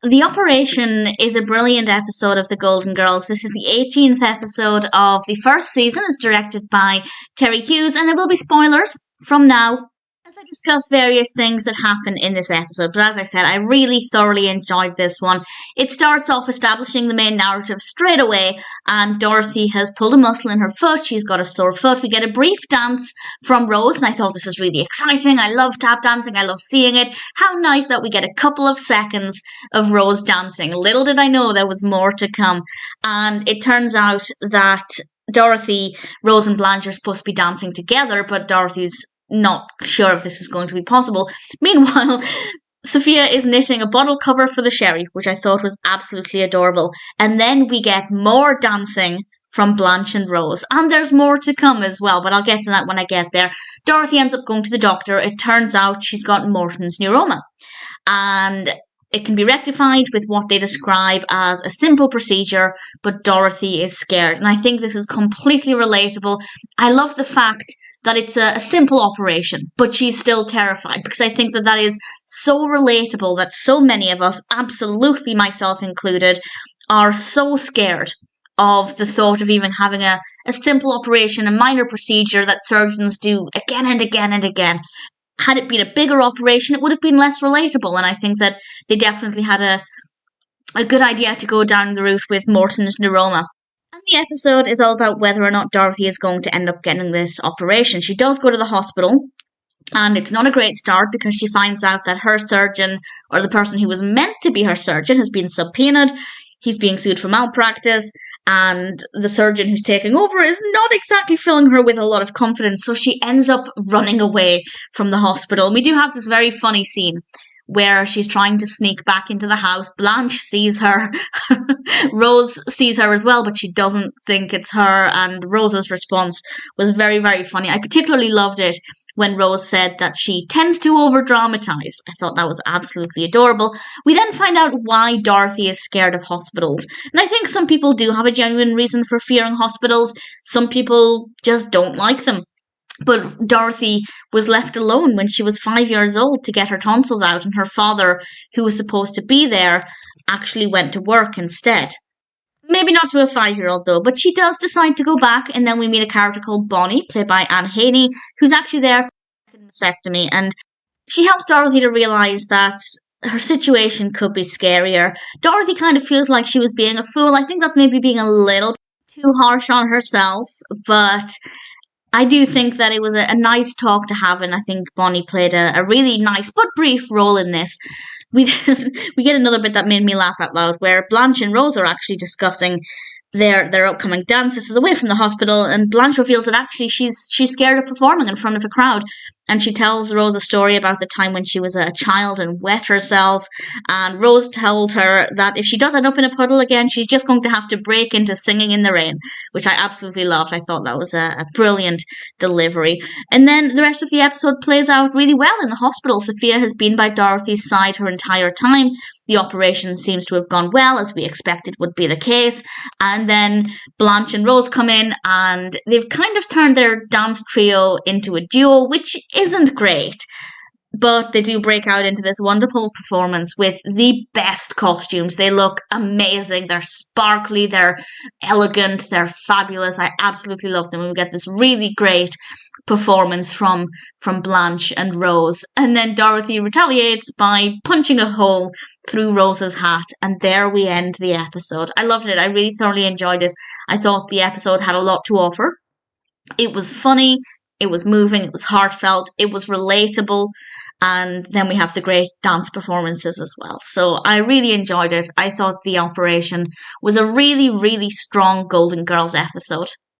The Operation is a brilliant episode of The Golden Girls. This is the 18th episode of the first season. It's directed by Terry Hughes, and there will be spoilers from now as I discuss various things that happen in this episode. But as I said, I really thoroughly enjoyed this one. It starts off establishing the main narrative straight away, and Dorothy has pulled a muscle in her foot. She's got a sore foot. We get a brief dance from Rose, and I thought this was really exciting. I love tap dancing. I love seeing it. How nice that we get a couple of seconds of Rose dancing. Little did I know there was more to come. And it turns out that Dorothy, Rose and Blanche are supposed to be dancing together, but Dorothy's not sure if this is going to be possible. Meanwhile, Sophia is knitting a bottle cover for the sherry, which I thought was absolutely adorable. And then we get more dancing from Blanche and Rose. And there's more to come as well, but I'll get to that when I get there. Dorothy ends up going to the doctor. It turns out she's got Morton's neuroma. And it can be rectified with what they describe as a simple procedure, but Dorothy is scared. And I think this is completely relatable. I love the fact that it's a simple operation, but she's still terrified, because I think that is so relatable that so many of us, absolutely myself included, are so scared of the thought of even having a simple operation, a minor procedure that surgeons do again and again and again. Had it been a bigger operation, it would have been less relatable, and I think that they definitely had a good idea to go down the route with Morton's neuroma. And the episode is all about whether or not Dorothy is going to end up getting this operation. She does go to the hospital, and it's not a great start because she finds out that her surgeon, or the person who was meant to be her surgeon, has been subpoenaed. He's being sued for malpractice, and the surgeon who's taking over is not exactly filling her with a lot of confidence, so she ends up running away from the hospital. And we do have this very funny scene where she's trying to sneak back into the house. Blanche sees her. Rose sees her as well, but she doesn't think it's her, and Rose's response was very, very funny. I particularly loved it when Rose said that she tends to over-dramatize. I thought that was absolutely adorable. We then find out why Dorothy is scared of hospitals. And I think some people do have a genuine reason for fearing hospitals. Some people just don't like them. But Dorothy was left alone when she was 5 years old to get her tonsils out, and her father, who was supposed to be there, actually went to work instead. Maybe not to a 5-year-old though, but she does decide to go back, and then we meet a character called Bonnie, played by Haney, who's actually there for a vasectomy, and she helps Dorothy to realise that her situation could be scarier. Dorothy kind of feels like she was being a fool. I think that's maybe being a little too harsh on herself, but I do think that it was a nice talk to have, and I think Bonnie played a really nice but brief role in this. We get another bit that made me laugh out loud, where Blanche and Rose are actually discussing their upcoming dance. This is away from the hospital, and Blanche reveals that actually she's scared of performing in front of a crowd, and she tells Rose a story about the time when she was a child and wet herself, and Rose told her that if she does end up in a puddle again, she's just going to have to break into singing in the rain, which I absolutely loved. I thought that was a brilliant delivery. And then the rest of the episode plays out really well in the hospital. Sophia has been by Dorothy's side her entire time. The operation seems to have gone well, as we expected would be the case. And then Blanche and Rose come in, and they've kind of turned their dance trio into a duo, which isn't great. But they do break out into this wonderful performance with the best costumes. They look amazing. They're sparkly. They're elegant. They're fabulous. I absolutely love them. And we get this really great performance from Blanche and Rose. And then Dorothy retaliates by punching a hole through Rose's hat. And there we end the episode. I loved it. I really thoroughly enjoyed it. I thought the episode had a lot to offer. It was funny. It was moving, it was heartfelt, it was relatable, and then we have the great dance performances as well. So I really enjoyed it. I thought The Operation was a really, really strong Golden Girls episode.